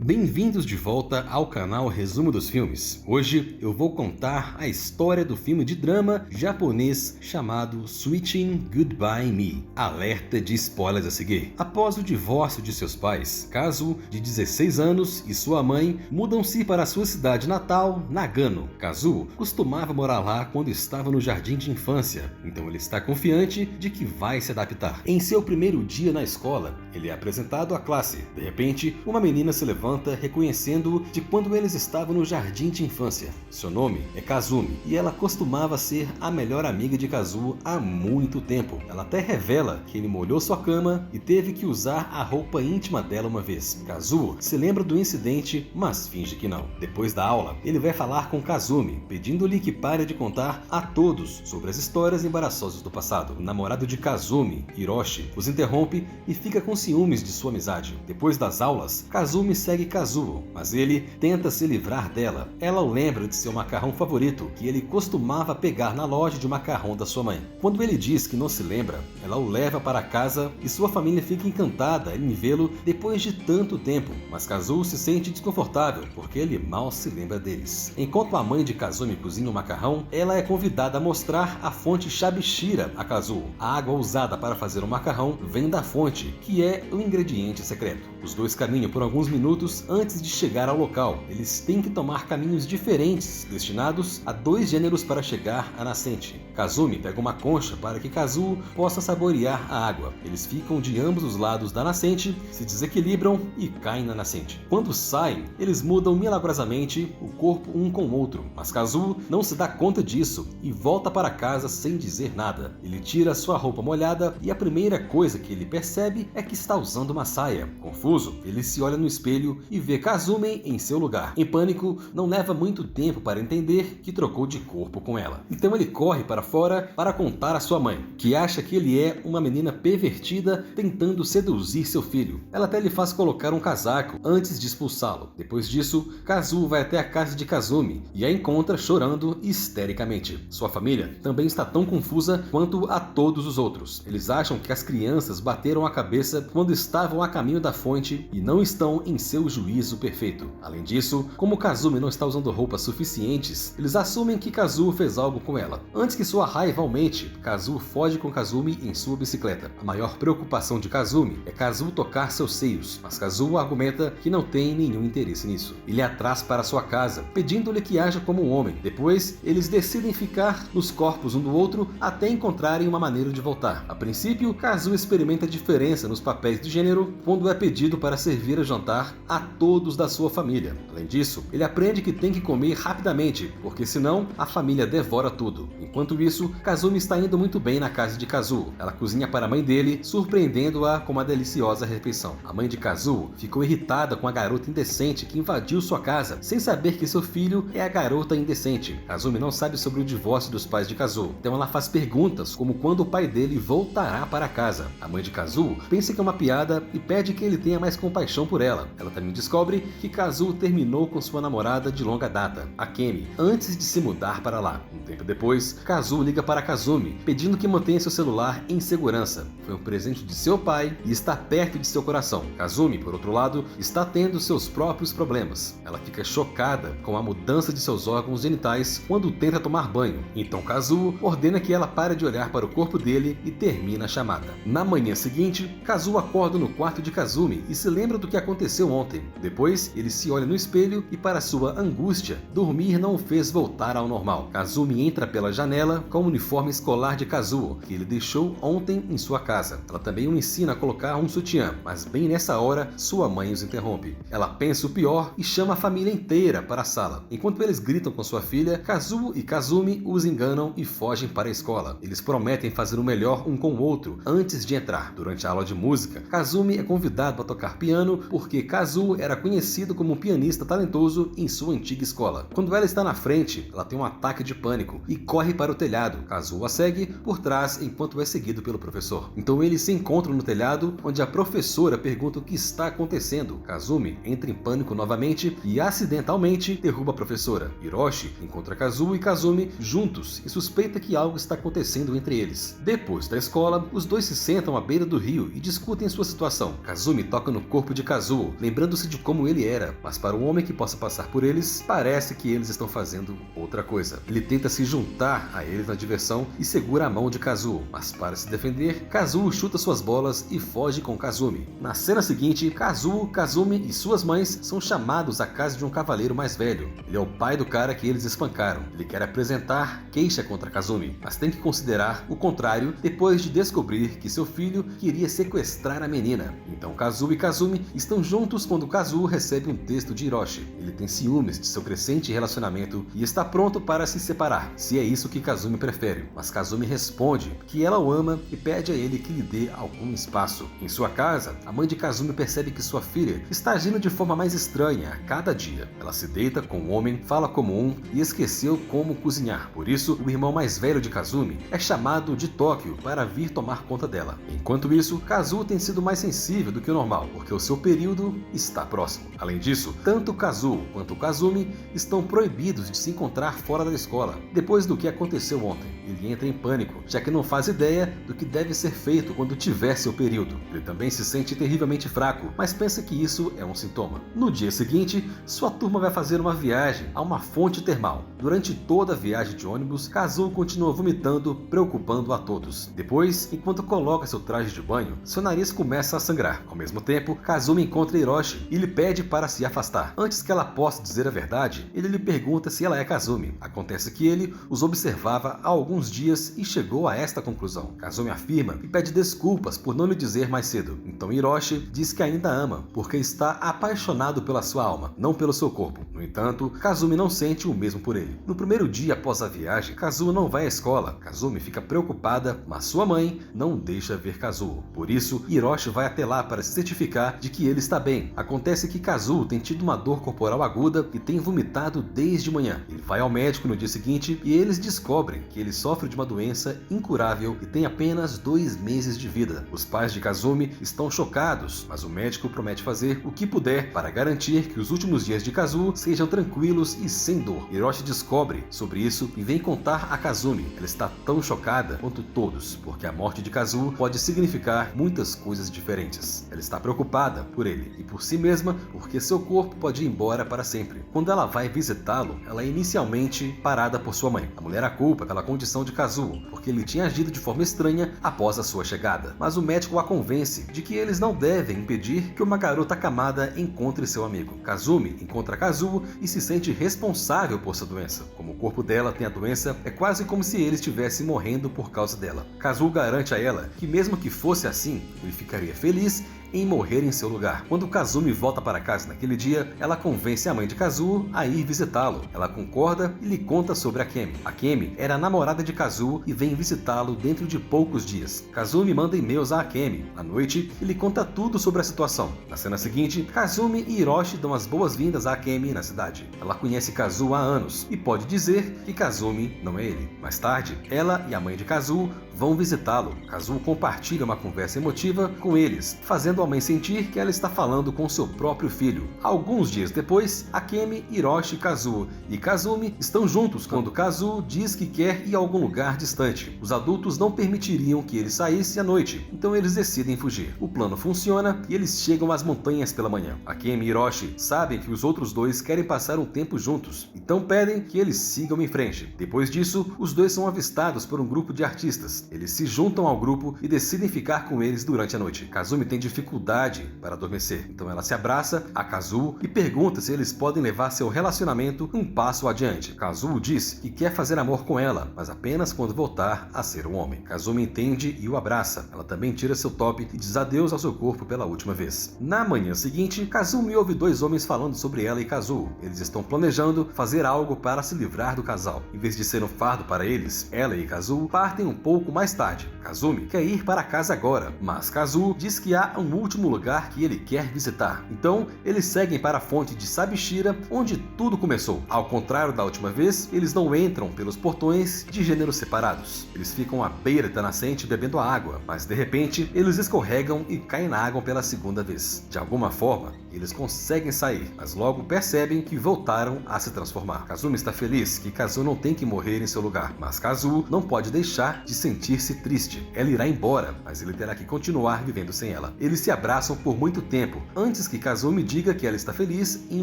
Bem-vindos de volta ao canal Resumo dos Filmes. Hoje eu vou contar a história do filme de drama japonês chamado Switching Goodbye Me. Alerta de spoilers a seguir. Após o divórcio de seus pais, Kazuo, de 16 anos, e sua mãe mudam-se para sua cidade natal, Nagano. Kazuo costumava morar lá quando estava no jardim de infância, então ele está confiante de que vai se adaptar. Em seu primeiro dia na escola, ele é apresentado à classe. De repente, uma menina se levanta reconhecendo-o de quando eles estavam no jardim de infância. Seu nome é Kazumi e ela costumava ser a melhor amiga de Kazuo há muito tempo. Ela até revela que ele molhou sua cama e teve que usar a roupa íntima dela uma vez. Kazuo se lembra do incidente, mas finge que não. Depois da aula, ele vai falar com Kazumi, pedindo-lhe que pare de contar a todos sobre as histórias embaraçosas do passado. O namorado de Kazumi, Hiroshi, os interrompe e fica com ciúmes de sua amizade. Depois das aulas, Kazumi segue Kazuo, mas ele tenta se livrar dela. Ela o lembra de seu macarrão favorito, que ele costumava pegar na loja de macarrão da sua mãe. Quando ele diz que não se lembra, ela o leva para casa e sua família fica encantada em vê-lo depois de tanto tempo, mas Kazuo se sente desconfortável porque ele mal se lembra deles. Enquanto a mãe de Kazumi cozinha o macarrão, ela é convidada a mostrar a fonte Shabishira a Kazuo. A água usada para fazer o macarrão vem da fonte, que é o ingrediente secreto. Os dois caminham por alguns minutos antes de chegar ao local. Eles têm que tomar caminhos diferentes, destinados a dois gêneros para chegar à nascente. Kazumi pega uma concha para que Kazuo possa saborear a água. Eles ficam de ambos os lados da nascente, se desequilibram e caem na nascente. Quando saem, eles mudam milagrosamente o corpo um com o outro, mas Kazuo não se dá conta disso e volta para casa sem dizer nada. Ele tira sua roupa molhada e a primeira coisa que ele percebe é que está usando uma saia. Confuso, ele se olha no espelho e vê Kazumi em seu lugar. Em pânico, não leva muito tempo para entender que trocou de corpo com ela. Então ele corre para fora para contar à sua mãe, que acha que ele é uma menina pervertida tentando seduzir seu filho. Ela até lhe faz colocar um casaco antes de expulsá-lo. Depois disso, Kazuo vai até a casa de Kazumi e a encontra chorando histericamente. Sua família também está tão confusa quanto a todos os outros. Eles acham que as crianças bateram a cabeça quando estavam a caminho da fonte e não estão em seu juízo perfeito. Além disso, como Kazumi não está usando roupas suficientes, eles assumem que Kazuo fez algo com ela. Antes que sua raiva aumente, Kazuo foge com Kazumi em sua bicicleta. A maior preocupação de Kazumi é Kazuo tocar seus seios, mas Kazuo argumenta que não tem nenhum interesse nisso. Ele a traz para sua casa, pedindo-lhe que haja como um homem. Depois, eles decidem ficar nos corpos um do outro até encontrarem uma maneira de voltar. A princípio, Kazuo experimenta a diferença nos papéis de gênero quando é pedido para servir o jantar a todos da sua família. Além disso, ele aprende que tem que comer rapidamente, porque senão a família devora tudo. Enquanto isso, Kazumi está indo muito bem na casa de Kazuo. Ela cozinha para a mãe dele, surpreendendo-a com uma deliciosa refeição. A mãe de Kazuo ficou irritada com a garota indecente que invadiu sua casa, sem saber que seu filho é a garota indecente. Kazumi não sabe sobre o divórcio dos pais de Kazuo, então ela faz perguntas como quando o pai dele voltará para casa. A mãe de Kazuo pensa que é uma piada e pede que ele tenha mais compaixão por ela. Ela também descobre que Kazuo terminou com sua namorada de longa data, a Kemi, antes de se mudar para lá. Um tempo depois, Kazuo liga para Kazumi, pedindo que mantenha seu celular em segurança. Foi um presente de seu pai e está perto de seu coração. Kazumi, por outro lado, está tendo seus próprios problemas. Ela fica chocada com a mudança de seus órgãos genitais quando tenta tomar banho. Então Kazuo ordena que ela pare de olhar para o corpo dele e termina a chamada. Na manhã seguinte, Kazuo acorda no quarto de Kazumi e se lembra do que aconteceu ontem. Depois, ele se olha no espelho e, para sua angústia, dormir não o fez voltar ao normal. Kazumi entra pela janela com o uniforme escolar de Kazuo, que ele deixou ontem em sua casa. Ela também o ensina a colocar um sutiã, mas bem nessa hora, sua mãe os interrompe. Ela pensa o pior e chama a família inteira para a sala. Enquanto eles gritam com sua filha, Kazuo e Kazumi os enganam e fogem para a escola. Eles prometem fazer o melhor um com o outro antes de entrar. Durante a aula de música, Kazumi é convidado a tocar piano porque Kazuo era conhecido como um pianista talentoso em sua antiga escola. Quando ela está na frente, ela tem um ataque de pânico e corre para o telhado. Kazuo a segue por trás enquanto é seguido pelo professor. Então eles se encontram no telhado, onde a professora pergunta o que está acontecendo. Kazumi entra em pânico novamente e acidentalmente derruba a professora. Hiroshi encontra Kazuo e Kazumi juntos e suspeita que algo está acontecendo entre eles. Depois da escola, os dois se sentam à beira do rio e discutem sua situação. Kazumi toca no corpo de Kazuo, lembrando lembrando-se de como ele era, mas para um homem que possa passar por eles, parece que eles estão fazendo outra coisa. Ele tenta se juntar a eles na diversão e segura a mão de Kazuo, mas para se defender, Kazuo chuta suas bolas e foge com Kazumi. Na cena seguinte, Kazuo, Kazumi e suas mães são chamados à casa de um cavaleiro mais velho. Ele é o pai do cara que eles espancaram. Ele quer apresentar queixa contra Kazumi, mas tem que considerar o contrário depois de descobrir que seu filho queria sequestrar a menina. Então Kazuo e Kazumi estão juntos quando Kazuo recebe um texto de Hiroshi. Ele tem ciúmes de seu crescente relacionamento e está pronto para se separar, se é isso que Kazumi prefere. Mas Kazumi responde que ela o ama e pede a ele que lhe dê algum espaço. Em sua casa, a mãe de Kazumi percebe que sua filha está agindo de forma mais estranha a cada dia. Ela se deita com um homem, fala como um e esqueceu como cozinhar. Por isso, o irmão mais velho de Kazumi é chamado de Tóquio para vir tomar conta dela. Enquanto isso, Kazuo tem sido mais sensível do que o normal, porque o seu período está próximo. Além disso, tanto Kazuo quanto Kazumi estão proibidos de se encontrar fora da escola. Depois do que aconteceu ontem, ele entra em pânico, já que não faz ideia do que deve ser feito quando tiver seu período. Ele também se sente terrivelmente fraco, mas pensa que isso é um sintoma. No dia seguinte, sua turma vai fazer uma viagem a uma fonte termal. Durante toda a viagem de ônibus, Kazuo continua vomitando, preocupando a todos. Depois, enquanto coloca seu traje de banho, seu nariz começa a sangrar. Ao mesmo tempo, Kazumi encontra Hiroshi e lhe pede para se afastar. Antes que ela possa dizer a verdade, ele lhe pergunta se ela é Kazumi. Acontece que ele os observava há alguns dias e chegou a esta conclusão. Kazumi afirma e pede desculpas por não lhe dizer mais cedo. Então Hiroshi diz que ainda ama, porque está apaixonado pela sua alma, não pelo seu corpo. No entanto, Kazumi não sente o mesmo por ele. No primeiro dia após a viagem, Kazuo não vai à escola. Kazumi fica preocupada, mas sua mãe não deixa ver Kazuo. Por isso, Hiroshi vai até lá para se certificar de que ele está bem. Acontece que Kazuo tem tido uma dor corporal aguda e tem vomitado desde manhã. Ele vai ao médico no dia seguinte e eles descobrem que ele sofre de uma doença incurável e tem apenas 2 meses de vida. Os pais de Kazumi estão chocados, mas o médico promete fazer o que puder para garantir que os últimos dias de Kazuo sejam tranquilos e sem dor. Hiroshi descobre sobre isso e vem contar a Kazumi. Ela está tão chocada quanto todos, porque a morte de Kazuo pode significar muitas coisas diferentes. Ela está preocupada por ele e por si mesma, porque seu corpo pode ir embora para sempre. Quando ela vai visitá-lo, ela é inicialmente parada por sua mãe. A mulher a culpa pela condição de Kazuo, porque ele tinha agido de forma estranha após a sua chegada. Mas o médico a convence de que eles não devem impedir que uma garota acamada encontre seu amigo. Kazumi encontra Kazuo e se sente responsável por sua doença. Como o corpo dela tem a doença, é quase como se ele estivesse morrendo por causa dela. Kazuo garante a ela que mesmo que fosse assim, ele ficaria feliz em morrer em seu lugar. Quando Kazumi volta para casa naquele dia, ela convence a mãe de Kazuo a ir visitá-lo. Ela concorda e lhe conta sobre a Kemi. A Kemi era a namorada de Kazuo e vem visitá-lo dentro de poucos dias. Kazumi manda e-mails a Kemi à noite e lhe conta tudo sobre a situação. Na cena seguinte, Kazumi e Hiroshi dão as boas-vindas a Kemi na cidade. Ela conhece Kazuo há anos e pode dizer que Kazumi não é ele. Mais tarde, ela e a mãe de Kazuo vão visitá-lo. Kazuo compartilha uma conversa emotiva com eles, fazendo a mãe sentir que ela está falando com seu próprio filho. Alguns dias depois, Akemi, Hiroshi, Kazuo e Kazumi estão juntos quando Kazuo diz que quer ir a algum lugar distante. Os adultos não permitiriam que ele saísse à noite, então eles decidem fugir. O plano funciona e eles chegam às montanhas pela manhã. Akemi e Hiroshi sabem que os outros dois querem passar um tempo juntos, então pedem que eles sigam em frente. Depois disso, os dois são avistados por um grupo de artistas. Eles se juntam ao grupo e decidem ficar com eles durante a noite. Kazumi tem dificuldade para adormecer, então ela se abraça a Kazuo e pergunta se eles podem levar seu relacionamento um passo adiante. Kazuo diz que quer fazer amor com ela, mas apenas quando voltar a ser um homem. Kazumi entende e o abraça. Ela também tira seu top e diz adeus ao seu corpo pela última vez. Na manhã seguinte, Kazumi ouve 2 homens falando sobre ela e Kazuo. Eles estão planejando fazer algo para se livrar do casal. Em vez de ser um fardo para eles, ela e Kazuo partem um pouco mais tarde. Kazumi quer ir para casa agora, mas Kazuo diz que há um último lugar que ele quer visitar. Então, eles seguem para a fonte de Sabishira, onde tudo começou. Ao contrário da última vez, eles não entram pelos portões de gêneros separados. Eles ficam à beira da nascente bebendo a água, mas de repente, eles escorregam e caem na água pela segunda vez. De alguma forma, eles conseguem sair, mas logo percebem que voltaram a se transformar. Kazumi está feliz que Kazuo não tem que morrer em seu lugar, mas Kazuo não pode deixar de sentir-se triste. Ela irá embora, mas ele terá que continuar vivendo sem ela. Eles se abraçam por muito tempo, antes que Kazumi diga que ela está feliz em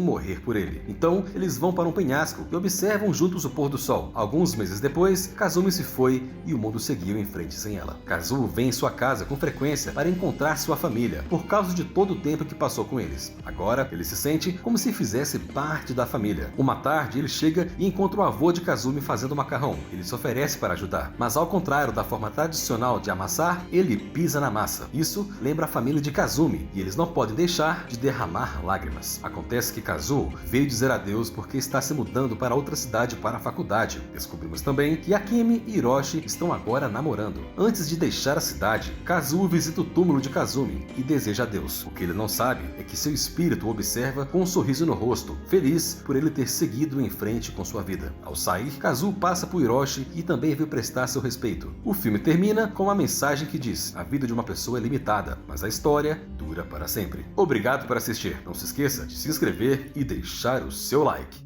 morrer por ele. Então, eles vão para um penhasco e observam juntos o pôr do sol. Alguns meses depois, Kazumi se foi e o mundo seguiu em frente sem ela. Kazuo vem em sua casa com frequência para encontrar sua família, por causa de todo o tempo que passou com eles. Agora, ele se sente como se fizesse parte da família. Uma tarde, ele chega e encontra o avô de Kazumi fazendo macarrão. Ele se oferece para ajudar, mas ao contrário da forma tradicional de amassar, ele pisa na massa. Isso lembra a família de Kazumi e eles não podem deixar de derramar lágrimas. Acontece que Kazuo veio dizer adeus porque está se mudando para outra cidade para a faculdade. Descobrimos também que Akemi e Hiroshi estão agora namorando. Antes de deixar a cidade, Kazuo visita o túmulo de Kazumi e deseja adeus. O que ele não sabe é que seu espírito o observa com um sorriso no rosto, feliz por ele ter seguido em frente com sua vida. Ao sair, Kazuo passa por Hiroshi e também veio prestar seu respeito. O filme termina com uma mensagem que diz: a vida de uma pessoa é limitada, mas a história dura para sempre. Obrigado por assistir. Não se esqueça de se inscrever e deixar o seu like.